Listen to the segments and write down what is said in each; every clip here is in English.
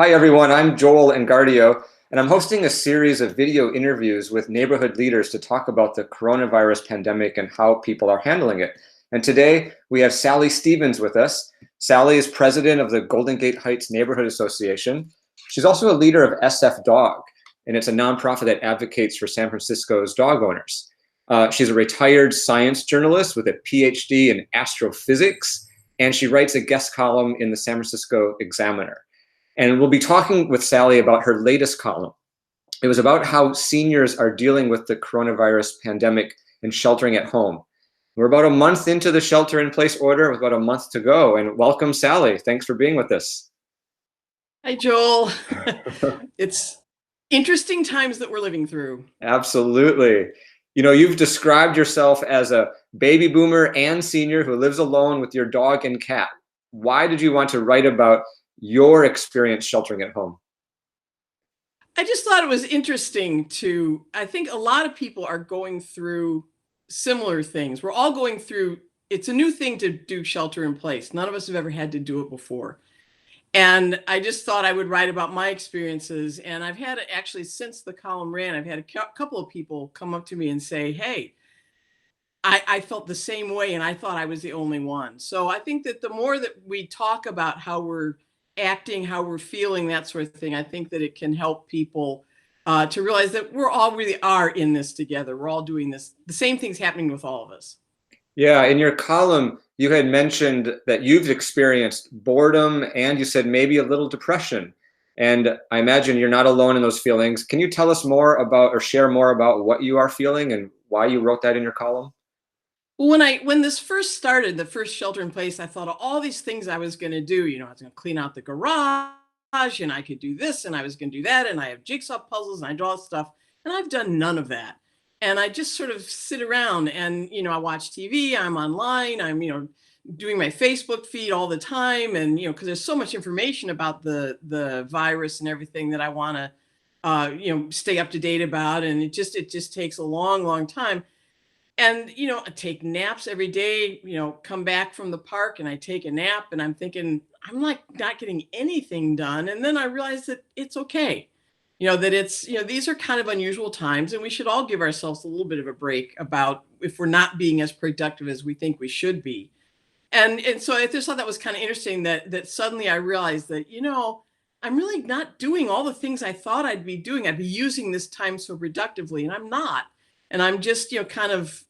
Hi, everyone. I'm Joel Engardio, and I'm hosting a series of video interviews with neighborhood leaders to talk about the coronavirus pandemic and how people are handling it. And today we have Sally Stevens with us. Sally is president of the Golden Gate Heights Neighborhood Association. She's also a leader of SF Dog, and it's a nonprofit that advocates for San Francisco's dog owners. She's a retired science journalist with a PhD in astrophysics, and she writes a guest column in the San Francisco Examiner. And we'll be talking with Sally about her latest column. It was about how seniors are dealing with the coronavirus pandemic and sheltering at home. We're about a month into the shelter-in-place order with about a month to go. And welcome, Sally. Thanks for being with us. Hi, Joel. It's interesting times that we're living through. Absolutely. You know, you've described yourself as a baby boomer and senior who lives alone with your dog and cat. Why did you want to write about your experience sheltering at home? I just thought it was interesting I think a lot of people are going through similar things. We're all going through, it's a new thing to do shelter in place. None of us have ever had to do it before. And I just thought I would write about my experiences. And I've had actually, since the column ran, I've had a couple of people come up to me and say, hey, I felt the same way and I thought I was the only one. So I think that the more that we talk about how we're acting, how we're feeling, that sort of thing, I think that it can help people to realize that we're all really are in this together. We're all doing this. The same thing's happening with all of us. Yeah, in your column, you had mentioned that you've experienced boredom and you said maybe a little depression. And I imagine you're not alone in those feelings. Can you tell us more about or share more about what you are feeling and why you wrote that in your column? Well, when this first started, the first shelter in place, I thought of all these things I was going to do. You know, I was going to clean out the garage and I could do this and I was going to do that. And I have jigsaw puzzles and I draw stuff. And I've done none of that. And I just sort of sit around and, I watch TV, I'm online, I'm, doing my Facebook feed all the time. And, because there's so much information about the virus and everything that I want to, stay up to date about. And it just takes a long, long time. And, I take naps every day, come back from the park and I take a nap and I'm thinking, I'm like not getting anything done. And then I realized that it's okay, that it's, these are kind of unusual times and we should all give ourselves a little bit of a break about if we're not being as productive as we think we should be. And so I just thought that was kind of interesting that suddenly I realized that, I'm really not doing all the things I thought I'd be doing. I'd be using this time so productively and I'm not. And I'm just, kind of,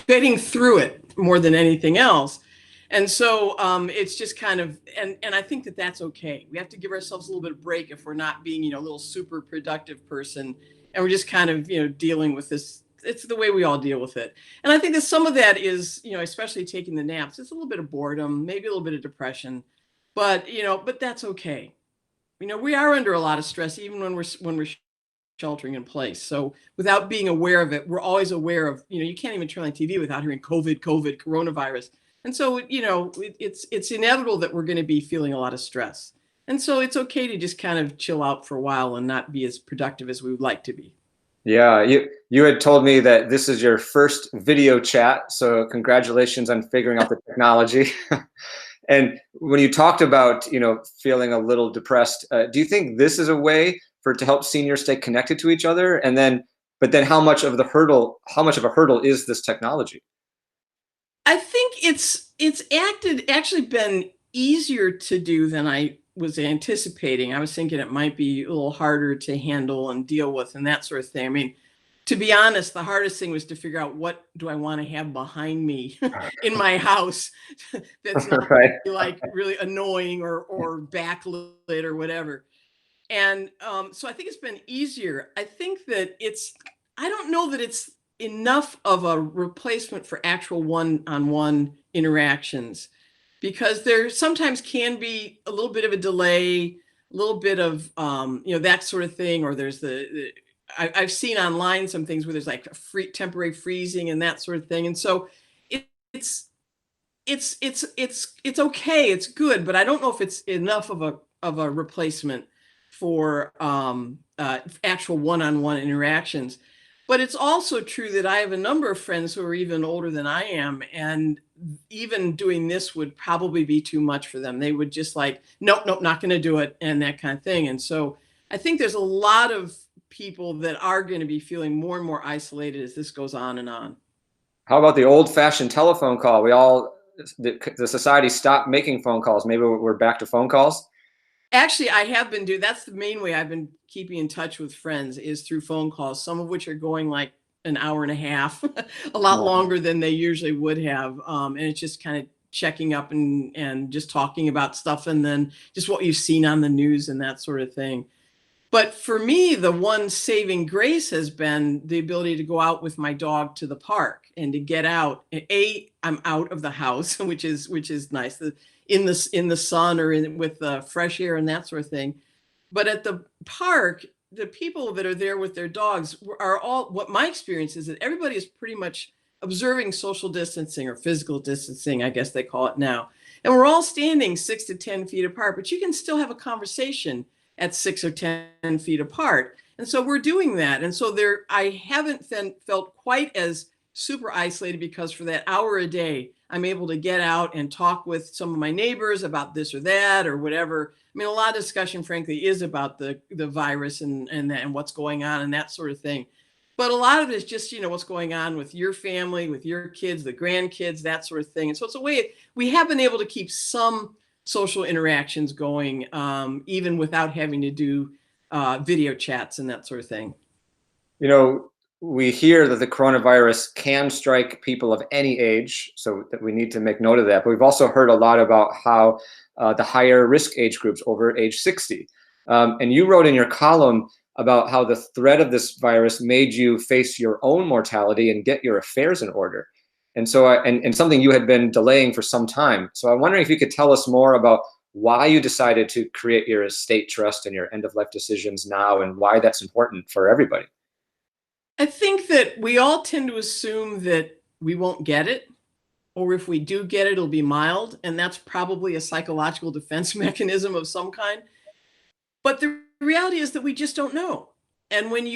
getting through it more than anything else. And so it's just kind of, and I think that that's okay. We have to give ourselves a little bit of break if we're not being, a little super productive person. And we're just kind of, dealing with this. It's the way we all deal with it. And I think that some of that is, especially taking the naps, it's a little bit of boredom, maybe a little bit of depression, but that's okay. We are under a lot of stress, even when we're sheltering in place. So without being aware of it, we're always aware of, you can't even turn on TV without hearing COVID, coronavirus. And so, it's inevitable that we're going to be feeling a lot of stress. And so it's okay to just kind of chill out for a while and not be as productive as we would like to be. Yeah, you had told me that this is your first video chat, so congratulations on figuring out the technology. And when you talked about, feeling a little depressed, do you think this is a way to help seniors stay connected to each other? And then, but then how much of a hurdle is this technology? I think it's actually been easier to do than I was anticipating. I was thinking it might be a little harder to handle and deal with and that sort of thing. I mean, to be honest, the hardest thing was to figure out what do I want to have behind me in my house that's not Right. like really annoying or backlit or whatever. And so I think it's been easier. I think that I don't know that it's enough of a replacement for actual one-on-one interactions because there sometimes can be a little bit of a delay, a little bit of, that sort of thing. Or there's I've seen online some things where there's like a temporary freezing and that sort of thing. And so it, it's, it's okay. It's good, but I don't know if it's enough of a replacement for actual one-on-one interactions. But it's also true that I have a number of friends who are even older than I am, and even doing this would probably be too much for them. They would just like, nope, nope, not going to do it, and that kind of thing. And so I think there's a lot of people that are going to be feeling more and more isolated as this goes on and on. How about the old-fashioned telephone call? The society stopped making phone calls. Maybe we're back to phone calls. Actually, I have been doing, that's the main way I've been keeping in touch with friends is through phone calls, some of which are going like an hour and a half, a lot longer than they usually would have. And it's just kind of checking up and just talking about stuff, and then just what you've seen on the news and that sort of thing. But for me, the one saving grace has been the ability to go out with my dog to the park and to get out. I'm out of the house, which is nice. In the sun or with the fresh air and that sort of thing. But at the park, the people that are there with their dogs are all, what my experience is that everybody is pretty much observing social distancing or physical distancing, I guess they call it now. And we're all standing 6 to 10 feet apart, but you can still have a conversation at 6 or 10 feet apart. And so we're doing that. And so I haven't felt quite as super isolated, because for that hour a day, I'm able to get out and talk with some of my neighbors about this or that or whatever. I mean, a lot of discussion, frankly, is about the virus and what's going on and that sort of thing. But a lot of it is just, what's going on with your family, with your kids, the grandkids, that sort of thing. And so it's a way we have been able to keep some social interactions going, even without having to do video chats and that sort of thing. We hear that the coronavirus can strike people of any age, so that we need to make note of that. But we've also heard a lot about how the higher risk age groups over age 60. And you wrote in your column about how the threat of this virus made you face your own mortality and get your affairs in order. And so, and something you had been delaying for some time. So I'm wondering if you could tell us more about why you decided to create your estate trust and your end-of-life decisions now, and why that's important for everybody. I think that we all tend to assume that we won't get it, or if we do get it, it'll be mild. And that's probably a psychological defense mechanism of some kind. But the reality is that we just don't know. And when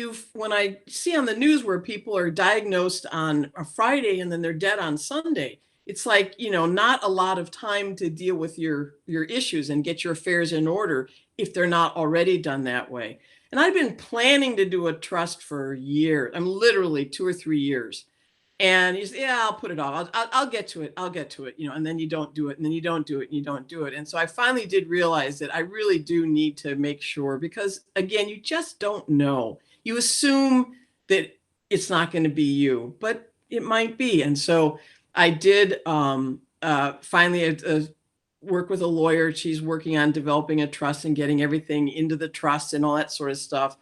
I see on the news where people are diagnosed on a Friday and then they're dead on Sunday, it's like, not a lot of time to deal with your issues and get your affairs in order if they're not already done that way. And I've been planning to do a trust for years. I'm literally 2 or 3 years. And he's, yeah, I'll put it off. I'll get to it. I'll get to it. And then you don't do it, and then you don't do it, and you don't do it. And so I finally did realize that I really do need to make sure, because again, you just don't know. You assume that it's not going to be you, but it might be. And so I did finally work with a lawyer. She's working on developing a trust and getting everything into the trust and all that sort of stuff.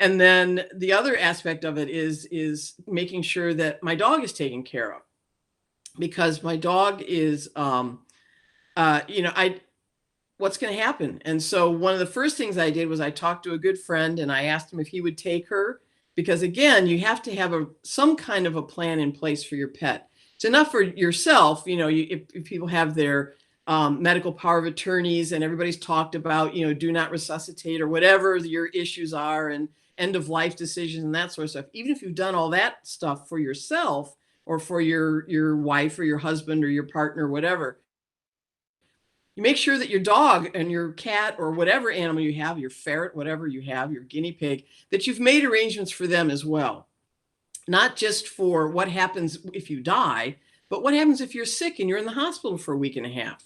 And then the other aspect of it is making sure that my dog is taken care of, because my dog is, what's going to happen? And so one of the first things I did was I talked to a good friend and I asked him if he would take her, because again, you have to have some kind of a plan in place for your pet. It's enough for yourself, if people have their medical power of attorneys and everybody's talked about, do not resuscitate or whatever your issues are, and end of life decisions and that sort of stuff. Even if you've done all that stuff for yourself or for your wife or your husband or your partner, whatever, you make sure that your dog and your cat or whatever animal you have, your ferret, whatever you have, your guinea pig, that you've made arrangements for them as well. Not just for what happens if you die, but what happens if you're sick and you're in the hospital for a week and a half.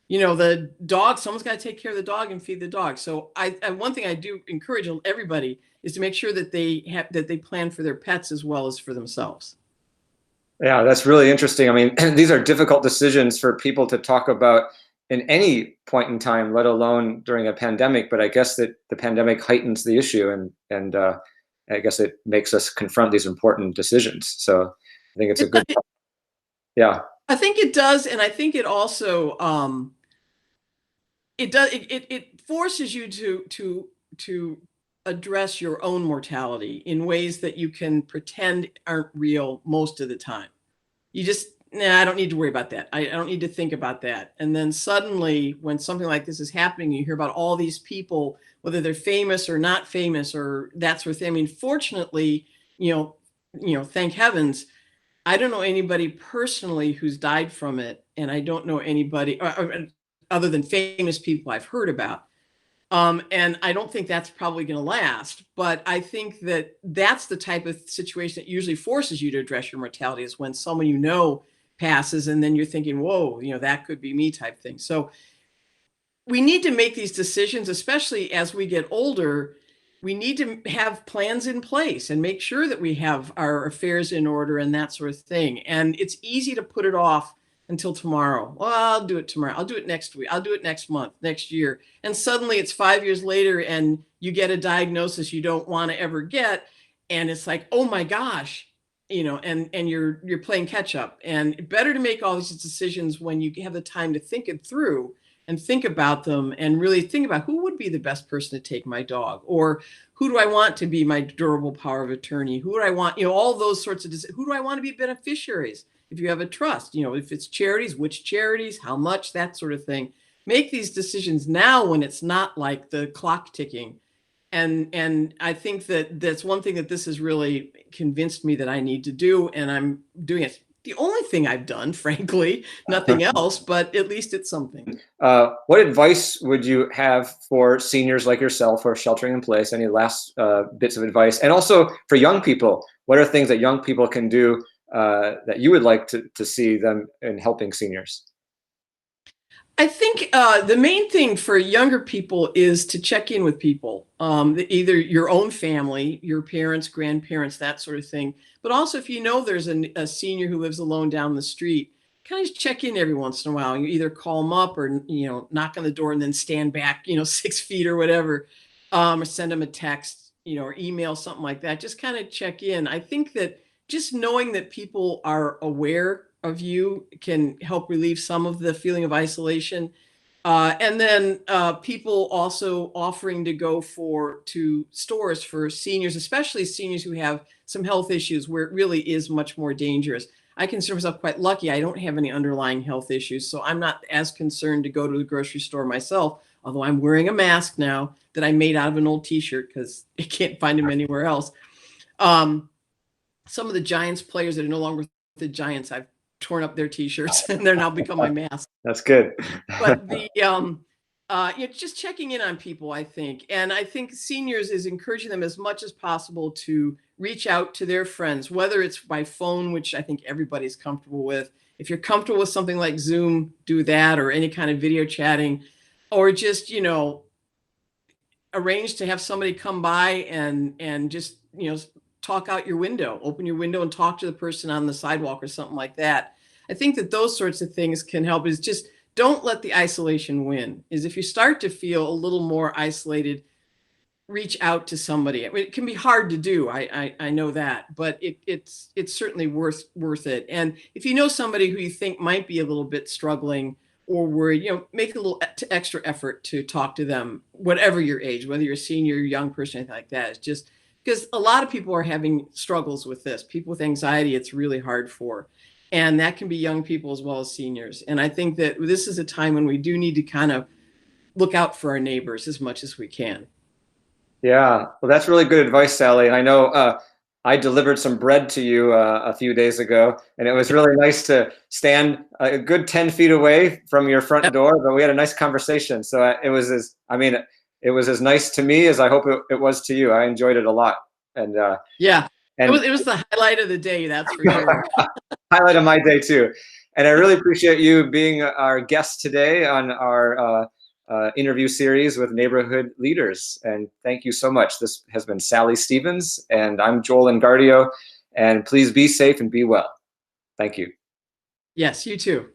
The dog, someone's got to take care of the dog and feed the dog. So one thing I do encourage everybody is to make sure that they plan for their pets as well as for themselves. Yeah, that's really interesting. I mean, these are difficult decisions for people to talk about in any point in time, let alone during a pandemic. But I guess that the pandemic heightens the issue, and I guess it makes us confront these important decisions. So I think it's a good, yeah. I think it does, and I think it also it forces you to address your own mortality in ways that you can pretend aren't real most of the time. You just, I don't need to worry about that. I don't need to think about that. And then suddenly, when something like this is happening, you hear about all these people, whether they're famous or not famous or that sort of thing. I mean, fortunately, thank heavens, I don't know anybody personally who's died from it, and I don't know anybody other than famous people I've heard about. And I don't think that's probably going to last. But I think that that's the type of situation that usually forces you to address your mortality, is when someone you know passes, and then you're thinking, whoa, that could be me type thing. So we need to make these decisions, especially as we get older. We need to have plans in place and make sure that we have our affairs in order and that sort of thing. And it's easy to put it off until tomorrow. Well, I'll do it tomorrow. I'll do it next week. I'll do it next month, next year. And suddenly it's 5 years later and you get a diagnosis you don't want to ever get. And it's like, oh my gosh, and you're playing catch up. And better to make all these decisions when you have the time to think it through and think about them, and really think about who would be the best person to take my dog, or who do I want to be my durable power of attorney? Who do I want, all those sorts of, who do I want to be beneficiaries? If you have a trust, if it's charities, which charities, how much, that sort of thing. Make these decisions now when it's not like the clock ticking. And I think that that's one thing that this has really convinced me that I need to do, and I'm doing it. The only thing I've done, frankly, nothing else, but at least it's something. What advice would you have for seniors like yourself who are sheltering in place? Any last bits of advice? And also for young people, what are things that young people can do that you would like to see them in helping seniors? I think the main thing for younger people is to check in with people, either your own family, your parents, grandparents, that sort of thing. But also, if you know there's a senior who lives alone down the street, kind of check in every once in a while. You either call them up, or knock on the door and then stand back 6 feet or whatever, or send them a text, or email, something like that. Just kind of check in. I think that just knowing that people are aware of you can help relieve some of the feeling of isolation. And then people also offering to go to stores for seniors, especially seniors who have some health issues where it really is much more dangerous. I consider myself quite lucky. I don't have any underlying health issues, so I'm not as concerned to go to the grocery store myself, although I'm wearing a mask now that I made out of an old t-shirt because I can't find them anywhere else. Some of the Giants players that are no longer with the Giants, I've torn up their t-shirts and they're now become my mask. That's good. But the just checking in on people, I think. And I think seniors is encouraging them as much as possible to reach out to their friends, whether it's by phone, which I think everybody's comfortable with. If you're comfortable with something like Zoom, do that, or any kind of video chatting, or just arrange to have somebody come by and just talk out your window, open your window and talk to the person on the sidewalk or something like that. I think that those sorts of things can help. Is just don't let the isolation win. Is if you start to feel a little more isolated, reach out to somebody. I mean, it can be hard to do. I know that, but it's certainly worth it. And if you know somebody who you think might be a little bit struggling or worried, make a little extra effort to talk to them, whatever your age, whether you're a senior, young person, anything like that. It's just because a lot of people are having struggles with this. People with anxiety, it's really hard for. And that can be young people as well as seniors. And I think that this is a time when we do need to kind of look out for our neighbors as much as we can. Yeah, well, that's really good advice, Sally. And I know I delivered some bread to you a few days ago, and it was really nice to stand a good 10 feet away from your front door, but we had a nice conversation. So it was as nice to me as I hope it was to you. I enjoyed it a lot. And yeah, it was the highlight of the day, that's for sure. Highlight of my day too. And I really appreciate you being our guest today on our interview series with neighborhood leaders. And thank you so much. This has been Sally Stevens, and I'm Joel Engardio. And please be safe and be well. Thank you. Yes, you too.